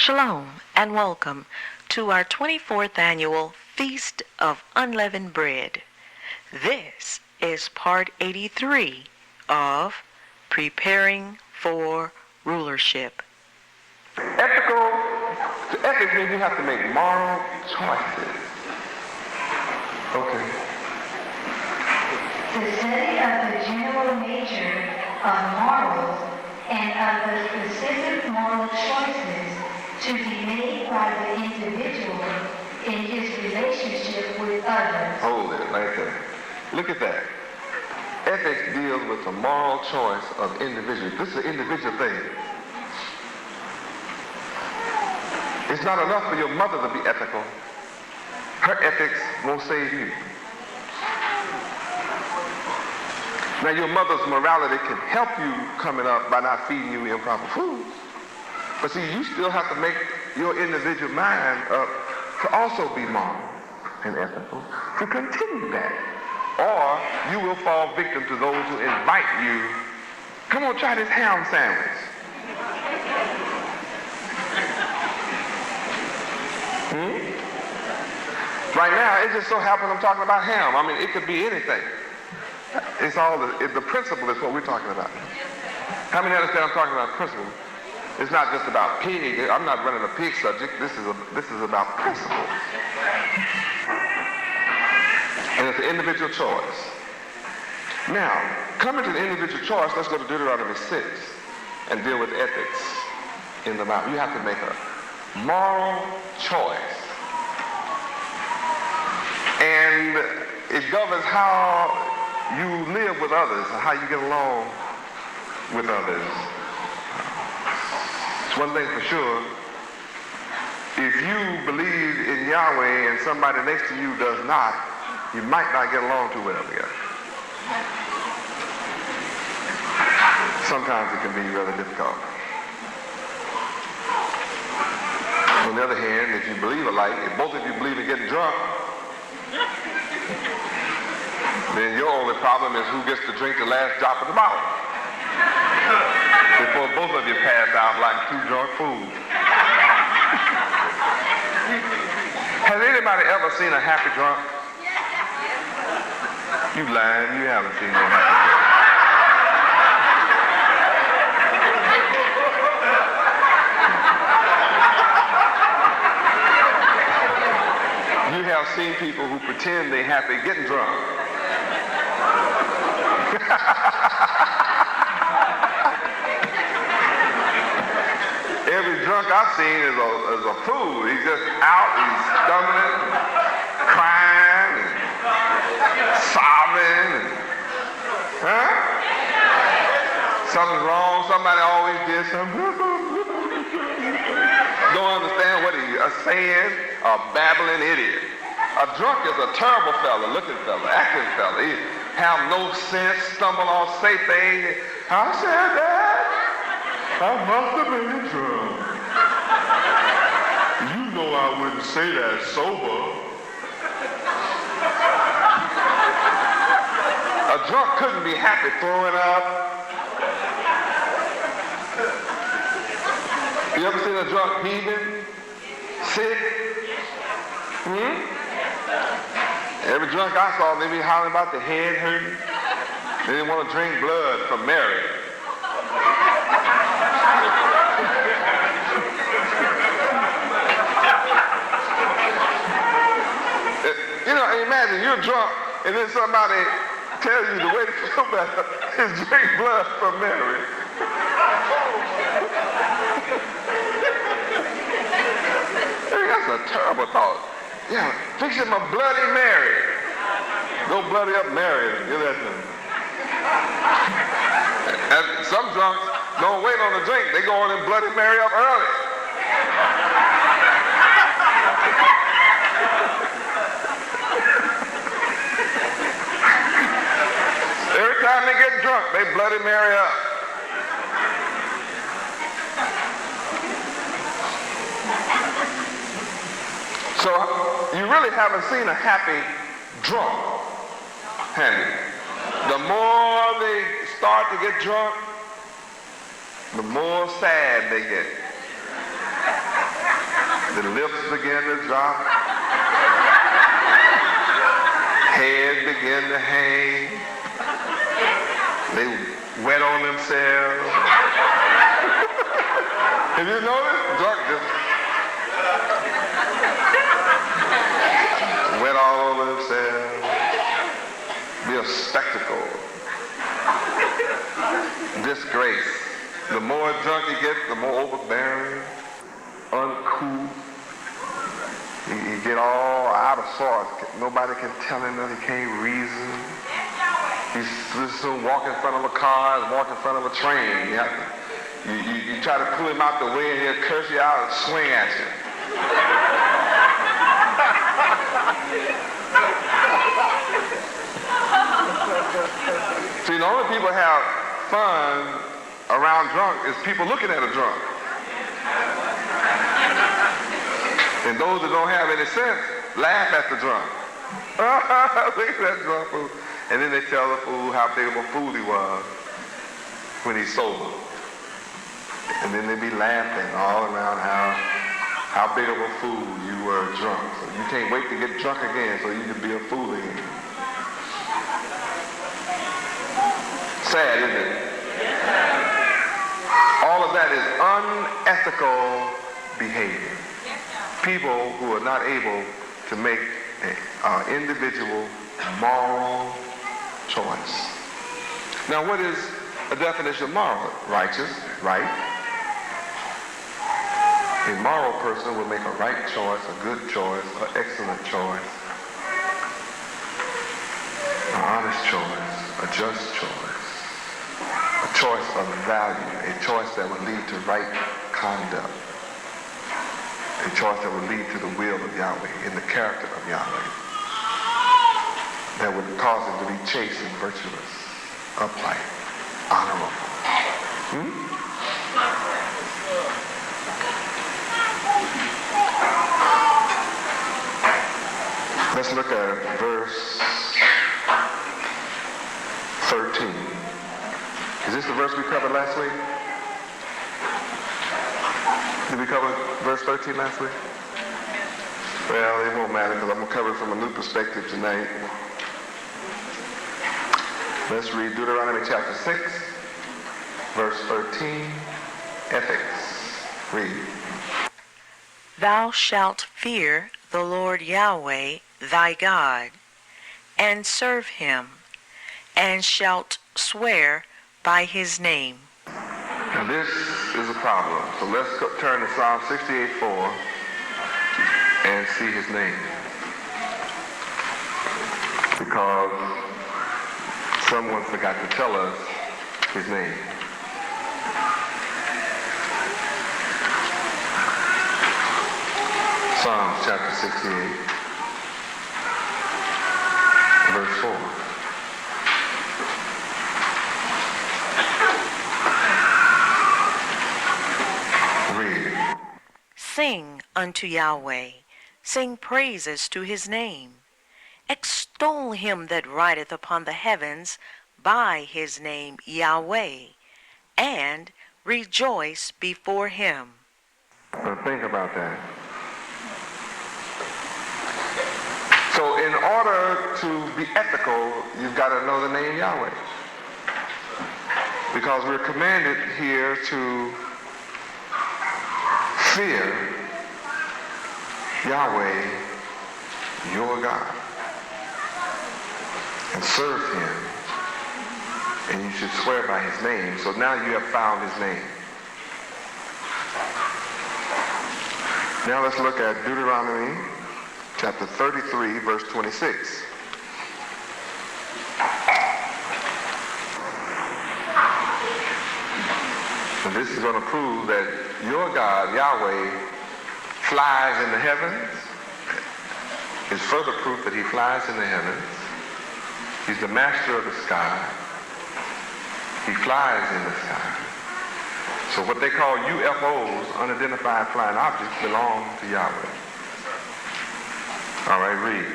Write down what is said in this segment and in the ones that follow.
Shalom and welcome to our 24th annual Feast of Unleavened Bread. This is part 83 of Preparing for Rulership. Ethics means you have to make moral choices. Okay. The study of the general nature of morals and of the specific moral choices to be made by the individual in his relationship with others. Hold it right there. Look at that. Ethics deals with the moral choice of individuals. This is an individual thing. It's not enough for your mother to be ethical. Her ethics won't save you. Now your mother's morality can help you coming up by not feeding you improper foods. But see, you still have to make your individual mind up to also be moral and ethical to continue that. Or you will fall victim to those who invite you. Come on, try this ham sandwich. Right now, it just so happens I'm talking about ham. I mean, it could be anything. It's all the principle is what we're talking about. How many understand I'm talking about principle? It's not just about pig. I'm not running a pig subject. This is about principle. And it's an individual choice. Now, coming to the individual choice, let's go to Deuteronomy 6 and deal with ethics in the Bible. You have to make a moral choice. And it governs how you live with others, how you get along with others. It's one thing for sure. If you believe in Yahweh and somebody next to you does not, you might not get along too well together. Sometimes it can be rather difficult. On the other hand, if you believe alike, if both of you believe in getting drunk, then your only problem is who gets to drink the last drop of the bottle before both of you pass out like two drunk fools. Has anybody ever seen a happy drunk? You lying, you haven't seen no happy drunk. You have seen people who pretend they're happy getting drunk. Every drunk I've seen is a fool. He's just out, he's stumbling, crying, and sobbing. Huh? Something's wrong, somebody always did something. Don't understand what he's saying, a babbling idiot. A drunk is a terrible fella, looking fella, acting fella. He have no sense, stumble on, say things. I said that. I must have been drunk. You know I wouldn't say that sober. A drunk couldn't be happy throwing up. You ever seen a drunk heaving? Sick? Every drunk I saw, they be hollering about the head hurting. They didn't want to drink blood from Mary. You know, imagine you're drunk and then somebody tells you the way to feel better is drink blood from Mary. That's a terrible thought. Yeah, fix him a Bloody Mary. Go bloody up Mary. Give that to him. And some drunks don't wait on the drink. They go on and Bloody Mary up early. Every time they get drunk, they Bloody Mary up. So you really haven't seen a happy drunk, have you? The more they start to get drunk, the more sad they get. The lips begin to drop. Head begin to hang. They wet on themselves. Have you noticed? Drunk just wet all over themselves. Be a spectacle. Disgrace. The more drunk you get, the more overbearing, uncouth. You get all out of sorts. Nobody can tell him nothing. He can't reason. He's just walk in front of a car and walk in front of a train. You try to pull him out the way and he'll curse you out and swing at you. See, the only people have fun around drunk is people looking at a drunk. And those that don't have any sense laugh at the drunk. Look at that drunk fool. And then they tell the fool how big of a fool he was when he's sober. And then they be laughing all around how big of a fool you were drunk. So you can't wait to get drunk again so you can be a fool again. Sad, isn't it? All of that is unethical behavior. People who are not able to make an individual moral choice. Now, what is a definition of moral? Righteous, right? A moral person will make a right choice, a good choice, an excellent choice, an honest choice, a just choice, a choice of value, a choice that would lead to right conduct. A choice that would lead to the will of Yahweh, in the character of Yahweh, that would cause him to be chaste and virtuous, upright, honorable. Let's look at verse 13. Is this the verse we covered last week? Did we cover verse 13 last week? Well, it won't matter because I'm going to cover it from a new perspective tonight. Let's read Deuteronomy chapter 6, verse 13, ethics. Read. Thou shalt fear the Lord Yahweh thy God, and serve him, and shalt swear by his name. Now this is a problem. So let's turn to Psalm 68:4 and see his name. Because someone forgot to tell us his name. Psalms chapter 68, verse 4. Sing unto Yahweh, sing praises to his name. Extol him that rideth upon the heavens by his name Yahweh, and rejoice before him. Now think about that. So in order to be ethical, you've got to know the name Yahweh. Because we're commanded here to fear Yahweh, your God, and serve him, and you should swear by his name. So now you have found his name. Now let's look at Deuteronomy chapter 33, verse 26. And this is going to prove that your God, Yahweh, flies in the heavens. It's further proof that he flies in the heavens. He's the master of the sky. He flies in the sky. So what they call UFOs, unidentified flying objects, belong to Yahweh. All right, read.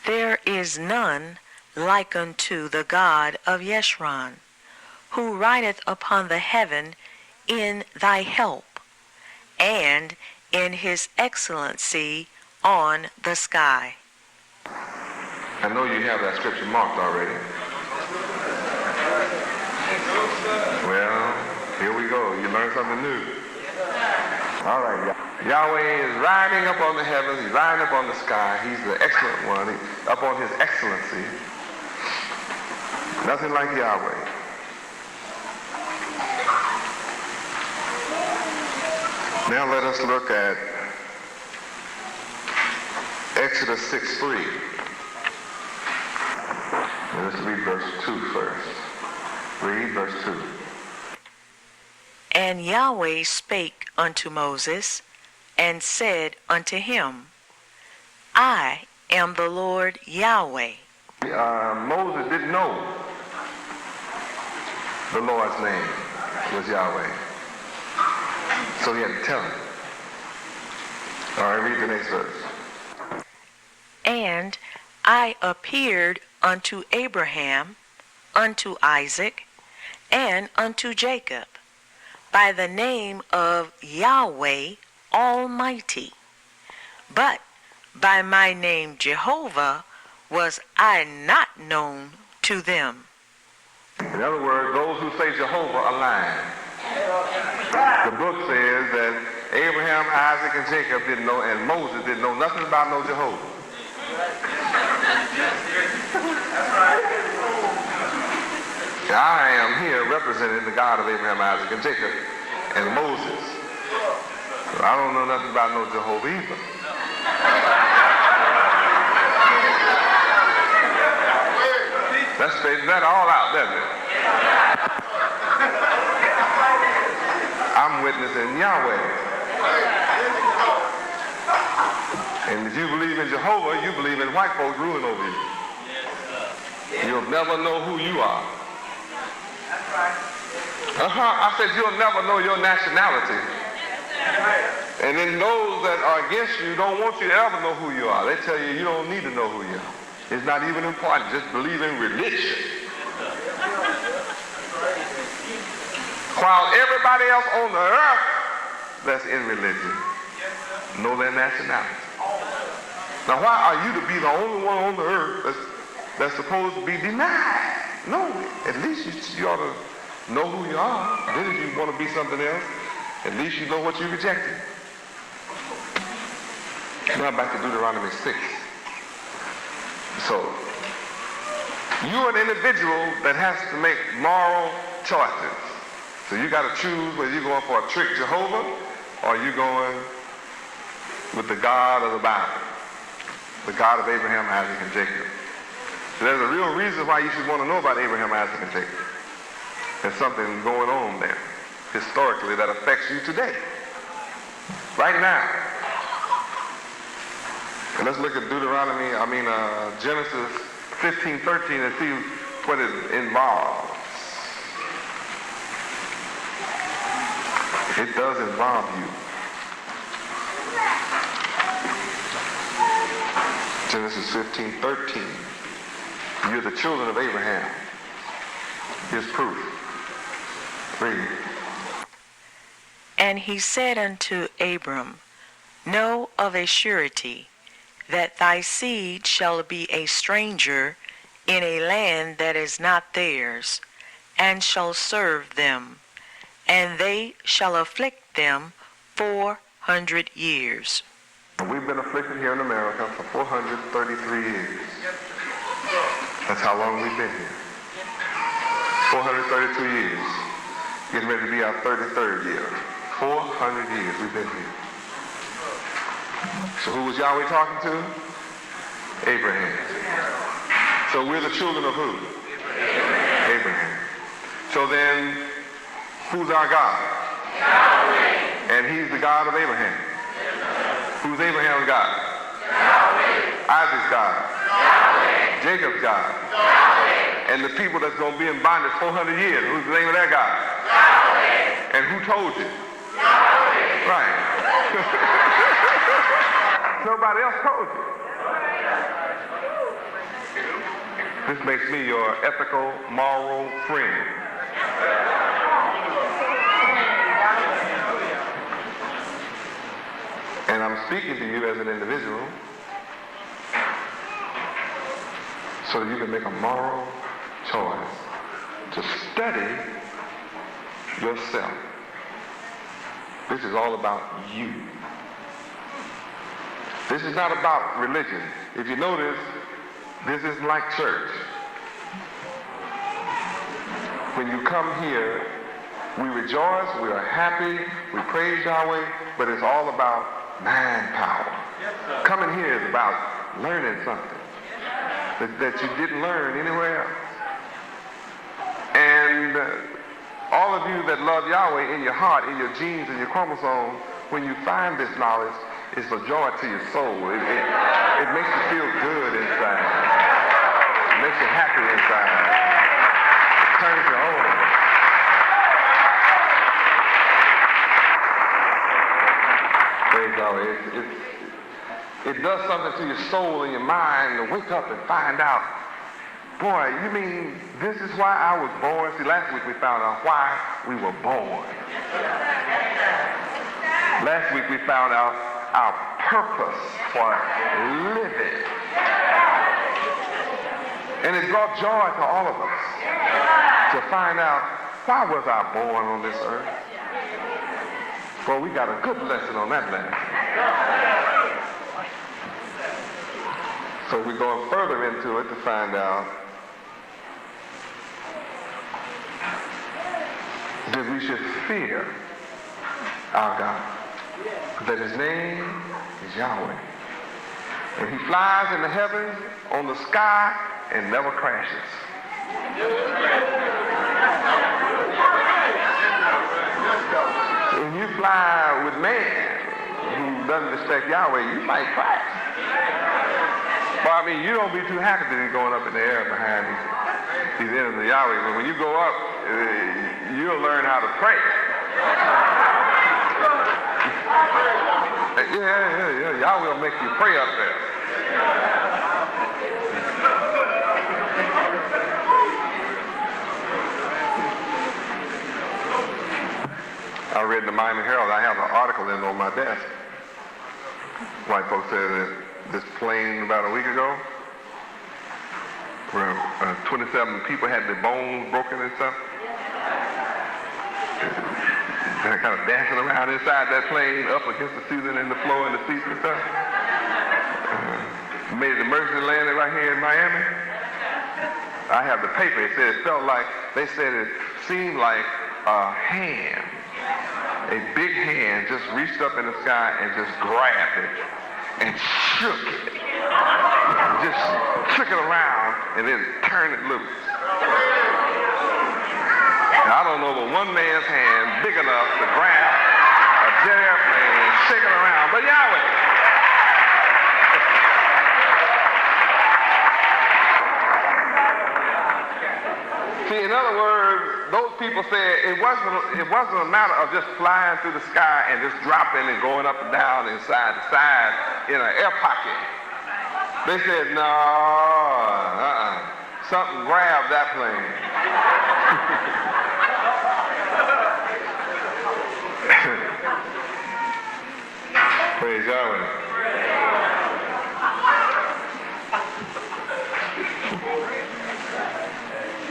There is none like unto the God of Yeshurun, who rideth upon the heaven in thy help, and in his excellency on the sky. I know you have that scripture marked already. Well, here we go. You learned something new. All right. Yahweh is riding up on the heavens. He's riding up on the sky. He's the excellent one. He's up on his excellency. Nothing like Yahweh. Now let us look at Exodus 6:3. Let's read verse 2 first. Read verse 2. And Yahweh spake unto Moses, and said unto him, I am the Lord Yahweh. Moses didn't know the Lord's name was Yahweh. So he had to tell him. All right, read the next verse. And I appeared unto Abraham, unto Isaac, and unto Jacob, by the name of Yahweh Almighty. But by my name Jehovah was I not known to them. In other words, those who say Jehovah are lying. The book says that Abraham, Isaac, and Jacob didn't know, and Moses didn't know nothing about no Jehovah. I am here representing the God of Abraham, Isaac, and Jacob, and Moses. So I don't know nothing about no Jehovah either. That straightens that all out, doesn't it? I'm witnessing Yahweh. And if you believe in Jehovah, you believe in white folks ruling over you. You'll never know who you are. I said you'll never know your nationality. And then those that are against you don't want you to ever know who you are. They tell you you don't need to know who you are. It's not even important. Just believe in religion. While everybody else on the earth that's in religion know their nationality. Now why are you to be the only one on the earth that's supposed to be denied? No, at least you ought to know who you are. Then if you want to be something else, at least you know what you rejected. Now back to Deuteronomy 6. So, you're an individual that has to make moral choices. So you got to choose whether you're going for a trick Jehovah or you're going with the God of the Bible, the God of Abraham, Isaac, and Jacob. So there's a real reason why you should want to know about Abraham, Isaac, and Jacob. There's something going on there historically that affects you today, right now. And let's look at Genesis 15:13 and see what it involves. It does involve you. Genesis 15:13. You're the children of Abraham. Here's proof. Read. And he said unto Abram, Know of a surety that thy seed shall be a stranger in a land that is not theirs, and shall serve them, and they shall afflict them 400 years. We've been afflicted here in America for 433 years. That's how long we've been here. 432 years. Getting ready to be our 33rd year. 400 years we've been here. So who was Yahweh talking to? Abraham. So we're the children of who? Abraham. So then, who's our God? Yahweh. And he's the God of Abraham. Who's Abraham's God? Yahweh. Isaac's God? Yahweh. Jacob's God? Yahweh. And the people that's going to be in bondage 400 years, who's the name of that God? Yahweh. And who told you? Yahweh. Right. Nobody else told you. This makes me your ethical, moral friend. speaking to you as an individual so you can make a moral choice to study yourself. This is all about you. This is not about religion. If you notice, this isn't like church. When you come here, we rejoice, we are happy, we praise Yahweh, but it's all about manpower. Coming here is about learning something that you didn't learn anywhere else. And all of you that love Yahweh in your heart, in your genes, in your chromosomes, when you find this knowledge, it's a joy to your soul. It makes you feel good inside. It makes you happy inside. It turns you on. Praise Yahweh. It does something to your soul and your mind to wake up and find out, boy, you mean this is why I was born? See, last week we found out why we were born. Last week we found out our purpose for living. And it brought joy to all of us to find out, why was I born on this earth? Well, we got a good lesson on that last week. So we're going further into it to find out that we should fear our God, that his name is Yahweh. And he flies in the heavens, on the sky, and never crashes. When you fly with man who doesn't respect Yahweh, you might crash. But I mean, you don't be too happy that he's going up in the air behind these enemies of Yahweh. But when you go up, you'll learn how to pray. Yeah. Yahweh will make you pray up there. I read in the Miami Herald, I have an article in on my desk. White folks said that this plane about a week ago, where 27 people had their bones broken and stuff. They're kind of dancing around inside that plane, up against the ceiling and the floor and the seats and stuff. Made an emergency landing right here in Miami. I have the paper. It said it felt like, they said it seemed like a hand, a big hand just reached up in the sky and just grabbed it and shook it. Just shook it around and then turned it loose. Now, I don't know but one man's hand big enough to grab a jet airplane and shake it around, but Yahweh. See, in other words, those people said it wasn't a matter of just flying through the sky and just dropping and going up and down and side to side in an air pocket. They said, no, something grabbed that plane. Praise Yahweh.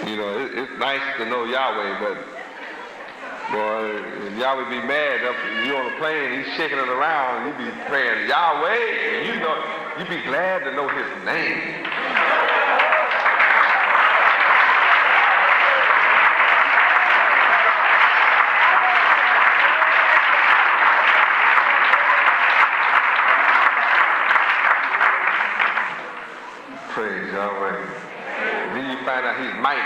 You know, it's nice to know Yahweh, but boy, Yahweh be mad up you on the plane, he's shaking it around, you be praying Yahweh, and you know, you be glad to know his name. Praise Yahweh. Then you find out he's mighty.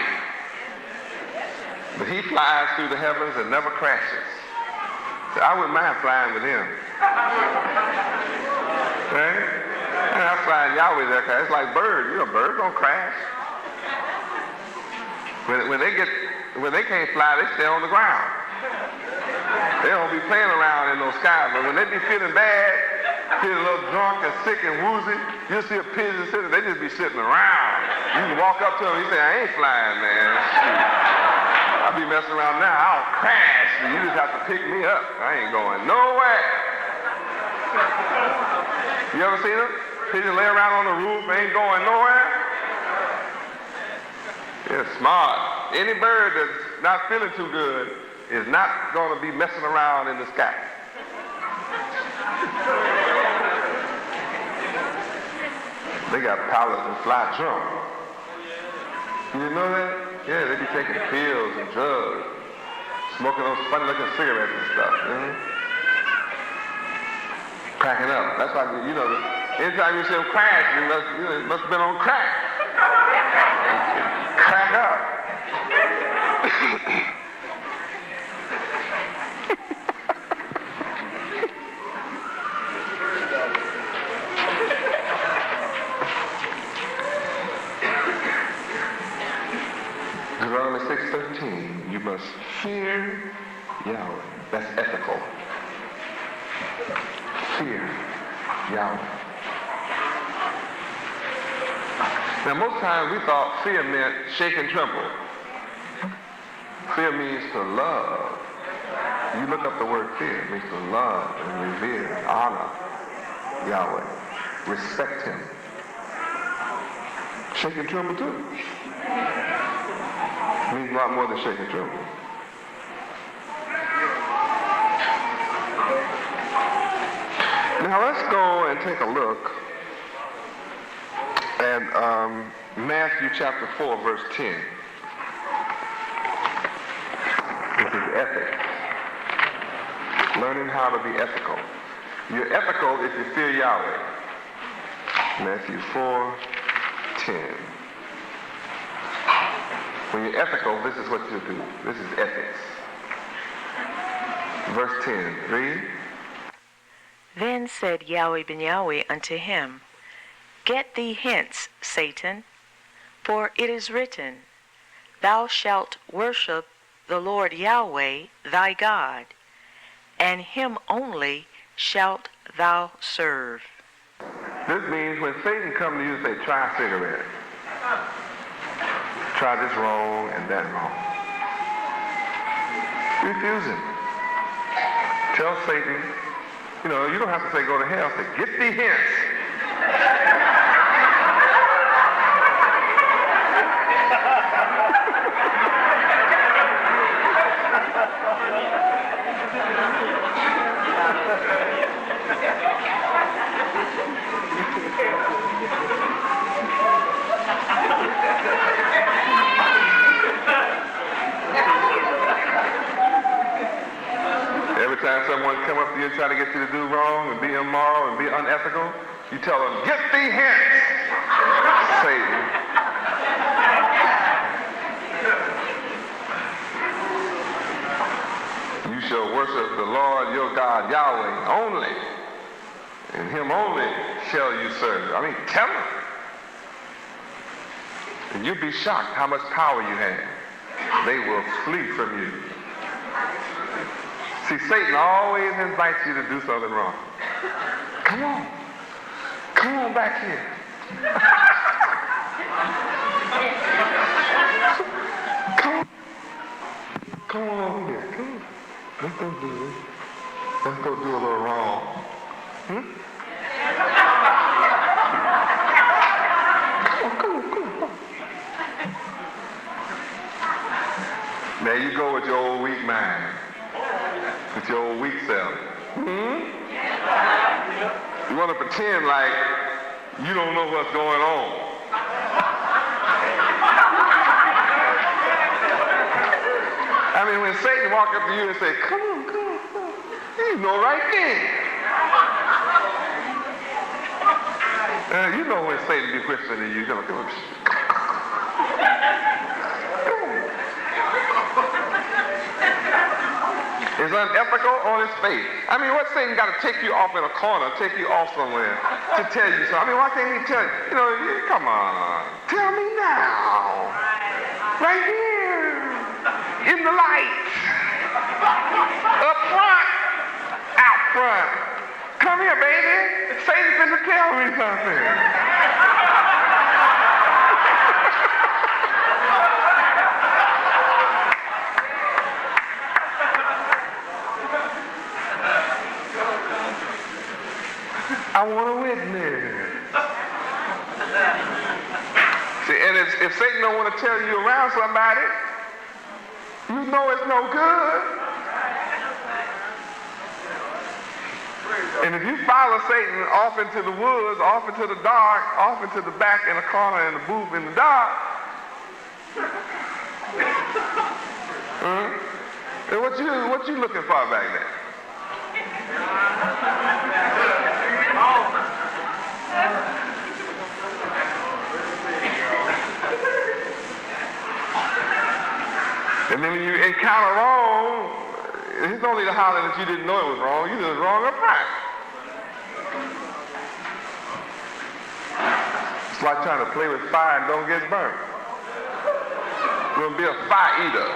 But he flies through the heavens and never crashes. So I wouldn't mind flying with him. Okay? And I flying Yahweh there, because it's like birds. You know, birds don't crash. When they can't fly, they stay on the ground. They don't be playing around in those skies. But when they be feeling bad, feeling a little drunk and sick and woozy, you'll see a pigeon sitting, they just be sitting around. You can walk up to them, he say, I ain't flying, man. Shoot. I'll be messing around now, I'll crash, and you just have to pick me up. I ain't going nowhere. You ever seen them? They just lay around on the roof, ain't going nowhere. It's smart. Any bird that's not feeling too good is not going to be messing around in the sky. They got pilots that fly drunk. You didn't know that? Yeah, they be taking pills and drugs, smoking those funny-looking cigarettes and stuff. Cracking up. That's why, you know, anytime you see them crash, it must have been on crack. Crack up. Deuteronomy 6:13, you must fear Yahweh. That's ethical. Fear Yahweh. Now most times we thought fear meant shake and tremble. Fear means to love. You look up the word fear, it means to love and revere, honor Yahweh, respect him. Shake and tremble too. It means a lot more than shake and tremble. Now let's go and take a look at Matthew chapter 4, verse 10. This is ethics. Learning how to be ethical. You're ethical if you fear Yahweh. Matthew 4:10. When you're ethical, this is what you do. This is ethics. Verse 10. Read. Then said Yahweh ben Yahweh unto him, Get thee hence, Satan, for it is written, Thou shalt worship the Lord Yahweh thy God, and him only shalt thou serve. This means when Satan comes to you and say, try a cigarette. Try this wrong and that wrong. Refuse him. Tell Satan, you know, you don't have to say go to hell. Say, get thee hence. Every time someone come up to you and try to get you to do wrong and be immoral and be unethical, you tell them, get thee hence, Satan. You shall worship the Lord your God, Yahweh, only, and him only shall you serve. I mean, tell him. And you'll be shocked how much power you have. They will flee from you. See, Satan always invites you to do something wrong. Come on. Come on back here. Come on over here. Come on. Let's go do this. Let's go do a little wrong. Come on. There you go with your old weak mind. With your old weak self. You want to pretend like you don't know what's going on. I mean, when Satan walks up to you and say, come on. You know right there. You know when Satan be whispering to you, come on. It's unethical on its face. I mean, what Satan got to take you off in a corner, take you off somewhere to tell you something? I mean, why can't he tell you? You know, come on. Tell me now. Right here. In the light. Up front. Out front. Come here, baby. Satan's finna tell me something. I want a witness. See, and if Satan don't want to tell you around somebody, you know it's no good. And if you follow Satan off into the woods, off into the dark, off into the back in the corner in the booth in the dark, then what you looking for back there? And then when you encounter wrong, it's only the holler that you didn't know it was wrong. You did it wrong up front. It's like trying to play with fire and don't get burnt. You're going to be a fire eater.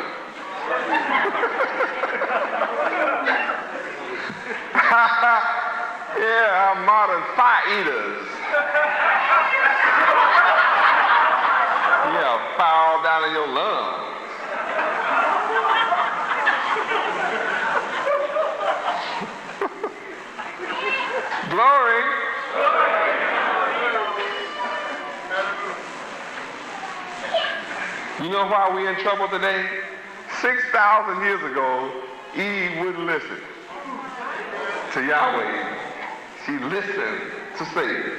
Yeah, our modern fire eaters. Yeah, fire all down in your lungs. Glory. You know why we're in trouble today? 6,000 years ago, Eve wouldn't listen to Yahweh. She listened to Satan.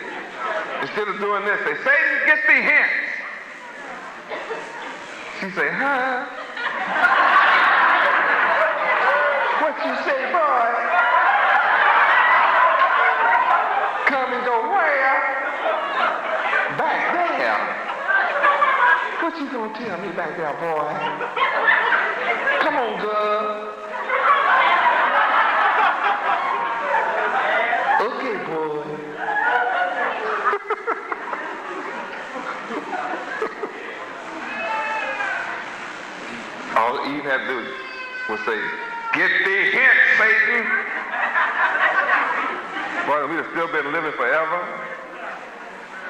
Instead of doing this, say, Satan, get thee hence. She say, huh? What you say, boy? Come and go where? Back there. What you gonna tell me back there, boy? Come on, girl. Okay, boy. All Eve had to do was say, get thee hence, Satan. Boy, we'd have still been living forever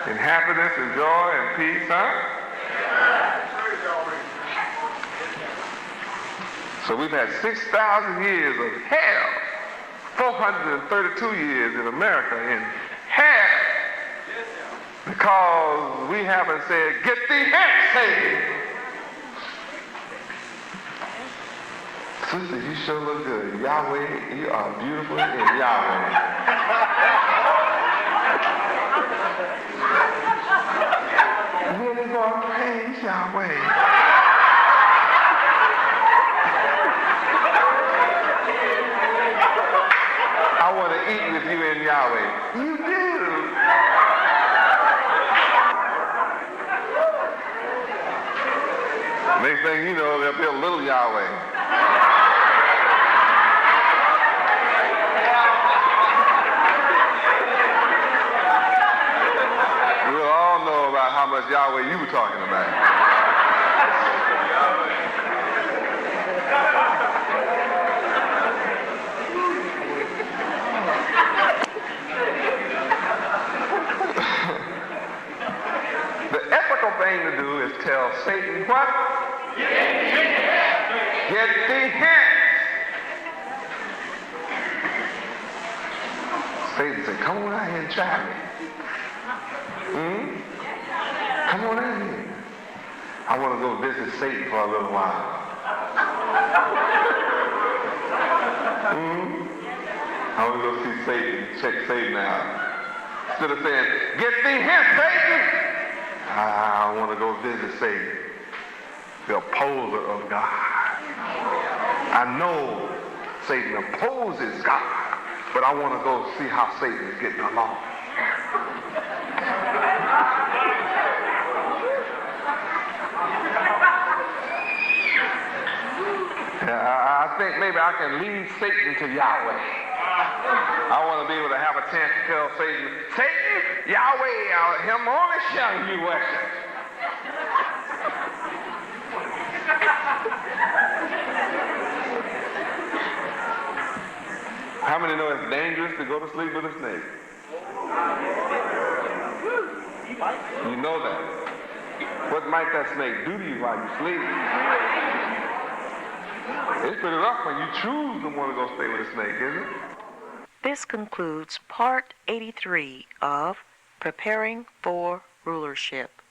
in happiness and joy and peace, huh? So we've had 6,000 years of hell, 432 years in America in hell, because we haven't said, get thee hence, Satan. Sister, you sure look good. Yahweh, you are beautiful in Yahweh. Really gonna praise Yahweh. I want to eat with you in Yahweh. You do. Next thing you know, there'll be a little Yahweh. We'll all know about how much Yahweh you were talking about. The ethical thing to do is tell Satan what? Get thee hence. Satan said, come on out here and try me. Come on out here. I want to go visit Satan for a little while. I want to go see Satan, check Satan out. Instead of saying, get thee hence, Satan. I want to go visit Satan, the opposer of God. I know Satan opposes God, but I want to go see how Satan is getting along. I think maybe I can lead Satan to Yahweh. I want to be able to have a chance to tell Satan, Satan, Yahweh, him only shall you worship. How many know it's dangerous to go to sleep with a snake? You know that. What might that snake do to you while you sleep? It's pretty rough when you choose to want to go stay with a snake, isn't it? This concludes Part 83 of Preparing for Rulership.